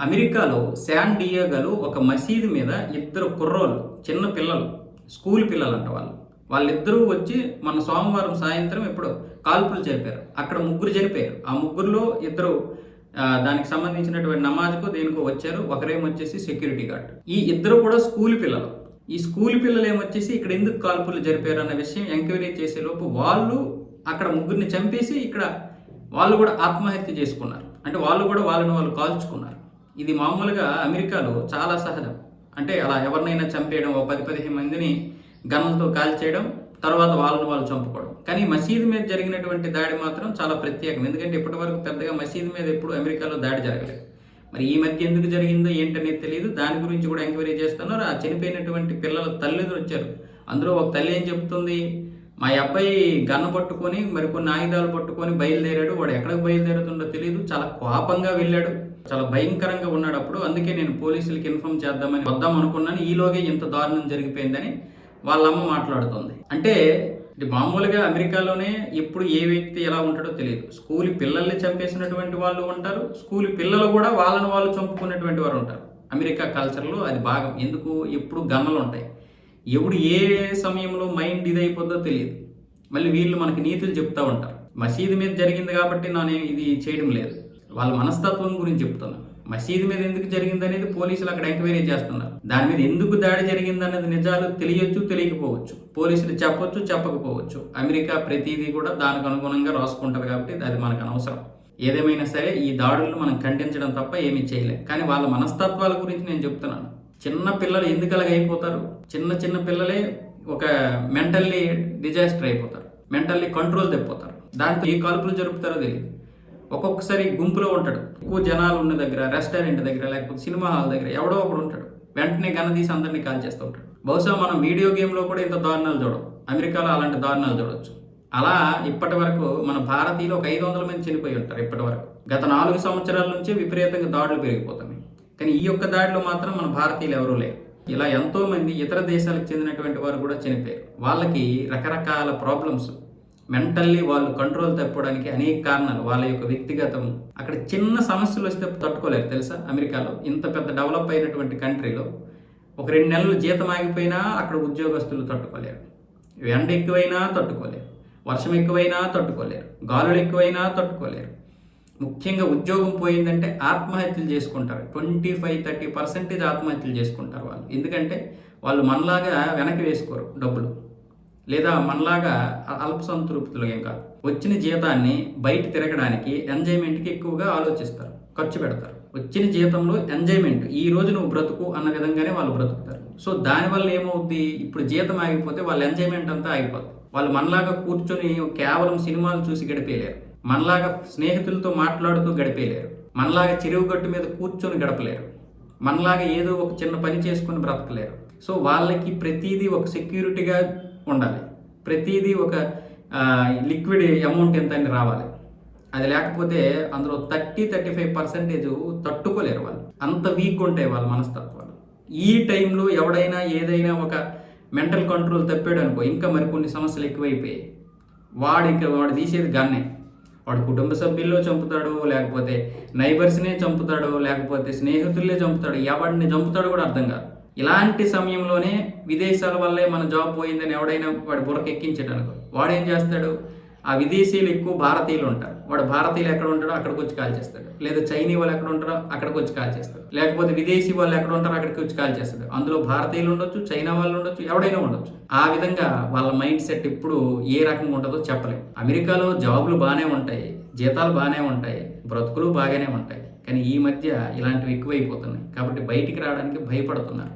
అమెరికాలో శాన్ డియేగోలో ఒక మసీదు మీద ఇద్దరు కుర్రోళ్ళు, చిన్న పిల్లలు, స్కూల్ పిల్లలు అంట వాళ్ళిద్దరూ వచ్చి మన సోమవారం సాయంత్రం ఎప్పుడో కాల్పులు జరిపారు. అక్కడ ముగ్గురు చనిపోయారు. ఆ ముగ్గురులో ఇద్దరు దానికి సంబంధించినటువంటి నమాజ్కు దేనికో వచ్చారు. ఒకరేమొచ్చేసి సెక్యూరిటీ గార్డ్. ఈ ఇద్దరు కూడా స్కూల్ పిల్లలు. ఈ స్కూల్ పిల్లలు ఏమొచ్చేసి ఇక్కడ ఎందుకు కాల్పులు జరిపారు అన్న విషయం ఎంక్వైరీ చేసేలోపు వాళ్ళు అక్కడ ముగ్గురిని చంపేసి ఇక్కడ వాళ్ళు కూడా ఆత్మహత్య చేసుకున్నారు. అంటే వాళ్ళు కూడా వాళ్ళని వాళ్ళు కాల్చుకున్నారు. ఇది మామూలుగా అమెరికాలో చాలా సహజం. అంటే అలా ఎవరినైనా చంపేయడం, ఓ 10-15 మందిని గన్నులతో కాల్చేయడం, తర్వాత వాళ్ళని వాళ్ళు చంపుకోవడం. కానీ మసీదు మీద జరిగినటువంటి దాడి మాత్రం చాలా ప్రత్యేకం. ఎందుకంటే ఇప్పటి వరకు పెద్దగా మసీదు మీద ఎప్పుడు అమెరికాలో దాడి జరగలేదు. మరి ఈ మధ్య ఎందుకు జరిగిందో ఏంటనేది తెలియదు. దాని గురించి కూడా ఎంక్వైరీ చేస్తున్నారు. ఆ చనిపోయినటువంటి పిల్లల తల్లిదండ్రులు వచ్చారు. అందులో ఒక తల్లి ఏం చెప్తుంది, మా అబ్బాయి గన్ను పట్టుకొని మరికొన్ని ఆయుధాలు పట్టుకొని బయలుదేరాడు. వాడు ఎక్కడికి బయలుదేరుతుండో తెలియదు. చాలా కోపంగా వెళ్ళాడు. చాలా భయంకరంగా ఉన్నాడు అప్పుడు. అందుకే నేను పోలీసులకి ఇన్ఫార్మ్ వద్దాం అనుకున్నాను. ఈలోగే ఇంత దారుణం జరిగిపోయిందని వాళ్ళమ్మ మాట్లాడుతుంది. అంటే ఇది మామూలుగా అమెరికాలోనే ఎప్పుడు ఏ వ్యక్తి ఎలా ఉంటాడో తెలియదు. స్కూల్ పిల్లల్ని చంపేసినటువంటి వాళ్ళు ఉంటారు. స్కూల్ పిల్లలు కూడా వాళ్ళని వాళ్ళు చంపుకున్నటువంటి వారు ఉంటారు. అమెరికా కల్చర్లో అది భాగం. ఎందుకు ఎప్పుడు గన్నలు ఉంటాయి. ఎవడు ఏ సమయంలో మైండ్ ఇదైపోద్దో తెలియదు. మళ్ళీ వీళ్ళు మనకి నీతులు చెప్తూ ఉంటారు. మసీదు మీద జరిగింది కాబట్టి నేను ఇది చేయడం లేదు. వాళ్ళ మనస్తత్వం గురించి చెప్తున్నాను. మసీదు మీద ఎందుకు జరిగింది అనేది పోలీసులు అక్కడ ఎంక్వైరీ చేస్తున్నారు. దాని మీద ఎందుకు దాడి జరిగింది అనేది నిజాలు తెలియచ్చు, తెలియకపోవచ్చు. పోలీసులు చెప్పొచ్చు, చెప్పకపోవచ్చు. అమెరికా ప్రతిదీ కూడా దానికి అనుగుణంగా రాసుకుంటారు కాబట్టి అది మనకు అనవసరం. ఏదేమైనా సరే ఈ దాడులను మనం ఖండించడం తప్ప ఏమీ చేయలేం. కానీ వాళ్ళ మనస్తత్వాల గురించి నేను చెప్తున్నాను. చిన్న పిల్లలు ఎందుకు అలాగ అయిపోతారు? చిన్న పిల్లలే ఒక మెంటల్లీ డిజాస్టర్ అయిపోతారు. మెంటల్లీ కంట్రోల్ తప్పిపోతారు. దాంతో ఏ కాల్పులు జరుపుతారో తెలియదు. ఒక్కొక్కసారి గుంపులో ఉంటాడు. ఎక్కువ జనాలు ఉన్న దగ్గర, రెస్టారెంట్ దగ్గర, లేకపోతే సినిమా హాల్ దగ్గర ఎవడో ఒకడు ఉంటాడు. వెంటనే గన్న తీసి అందరినీ కాల్ చేస్తూ ఉంటాడు. బహుశా మనం వీడియో గేమ్లో కూడా ఇంత దారుణాలు చూడం. అమెరికాలో అలాంటి దారుణాలు చూడవచ్చు. అలా ఇప్పటి వరకు మన భారతీయులు ఒక 500 మంది చనిపోయి ఉంటారు ఇప్పటి వరకు. గత 4 సంవత్సరాల నుంచే విపరీతంగా దాడులు పెరిగిపోతున్నాయి. కానీ ఈ యొక్క దాడిలో మాత్రం మన భారతీయులు ఎవరూ లేరు. ఇలా ఎంతో మంది ఇతర దేశాలకు చెందినటువంటి వారు కూడా చనిపోయారు. వాళ్ళకి రకరకాల ప్రాబ్లమ్స్, మెంటల్లీ వాళ్ళు కంట్రోల్ తప్పుకోవడానికి అనేక కారణాలు. వాళ్ళ యొక్క వ్యక్తిగతం, అక్కడ చిన్న సమస్యలు వస్తే తట్టుకోలేరు. తెలుసా, అమెరికాలో ఇంత పెద్ద డెవలప్ అయినటువంటి కంట్రీలో ఒక 2 నెలలు జీతం ఆగిపోయినా అక్కడ ఉద్యోగస్తులు తట్టుకోలేరు. ఎండ ఎక్కువైనా తట్టుకోలేరు, వర్షం ఎక్కువైనా తట్టుకోలేరు, గాలులు ఎక్కువైనా తట్టుకోలేరు. ముఖ్యంగా ఉద్యోగం పోయిందంటే ఆత్మహత్యలు చేసుకుంటారు. 25-30% ఆత్మహత్యలు చేసుకుంటారు వాళ్ళు. ఎందుకంటే వాళ్ళు మనలాగా వెనక్కి వేసుకోరు డబ్బులు, లేదా మనలాగా అల్ప సంతృప్తులు ఏం కాదు. వచ్చిన జీతాన్ని బయట తిరగడానికి, ఎంజాయ్మెంట్కి ఎక్కువగా ఆలోచిస్తారు, ఖర్చు పెడతారు. వచ్చిన జీతంలో ఎంజాయ్మెంట్, ఈ రోజు నువ్వు బ్రతుకు అన్న విధంగానే వాళ్ళు బ్రతుకుతారు. సో దానివల్ల ఏమవుద్ది, ఇప్పుడు జీతం ఆగిపోతే వాళ్ళ ఎంజాయ్మెంట్ అంతా ఆగిపోతుంది. వాళ్ళు మనలాగా కూర్చొని కేవలం సినిమాలు చూసి గడిపేయలేరు. మనలాగా స్నేహితులతో మాట్లాడుతూ గడిపేయలేరు. మనలాగా చెరువు గట్టు మీద కూర్చొని గడపలేరు. మనలాగా ఏదో ఒక చిన్న పని చేసుకొని బ్రతకలేరు. సో వాళ్ళకి ప్రతిదీ ఒక సెక్యూరిటీగా ఉండాలి. ప్రతిదీ ఒక లిక్విడ్ అమౌంట్ ఎంత అని రావాలి. అది లేకపోతే అందులో 30-35% తట్టుకోలేరు వాళ్ళు. అంత వీక్ ఉంటాయి వాళ్ళ మనస్తత్వాలు. ఈ టైంలో ఎవడైనా ఏదైనా ఒక మెంటల్ కంట్రోల్ తప్పాడు అనుకో, ఇంకా మరికొన్ని సమస్యలు ఎక్కువైపోయాయి. వాడు తీసేది గన్నే. వాడు కుటుంబ సభ్యుల్లో చంపుతాడు, లేకపోతే నైబర్స్నే చంపుతాడు, లేకపోతే స్నేహితులనే చంపుతాడు, ఎవడిని చంపుతాడు కూడా అర్థం కాదు. ఇలాంటి సమయంలోనే విదేశాల వల్లే మన జాబ్ పోయిందని ఎవడైనా వాడి బుర్రకు ఎక్కించాడు, వాడు ఏం చేస్తాడు, ఆ విదేశీయులు ఎక్కువ భారతీయులు ఉంటారు. వాడు భారతీయులు ఎక్కడ ఉంటాడో అక్కడికి వచ్చి కాల్ చేస్తాడు. లేదా చైనీ వాళ్ళు ఎక్కడ ఉంటారో అక్కడికి వచ్చి కాల్ చేస్తాడు. లేకపోతే విదేశీ వాళ్ళు ఎక్కడ ఉంటారో అక్కడికి వచ్చి కాల్ చేస్తాడు. అందులో భారతీయులు ఉండొచ్చు, చైనా వాళ్ళు ఉండొచ్చు, ఎవడైనా ఉండొచ్చు. ఆ విధంగా వాళ్ళ మైండ్ సెట్ ఇప్పుడు ఏ రకంగా ఉంటుందో చెప్పలేము. అమెరికాలో జాబులు బాగానే ఉంటాయి, జీతాలు బాగానే ఉంటాయి, బ్రతుకులు బాగానే ఉంటాయి. కానీ ఈ మధ్య ఇలాంటివి ఎక్కువైపోతున్నాయి. కాబట్టి బయటికి రావడానికి భయపడుతున్నారు.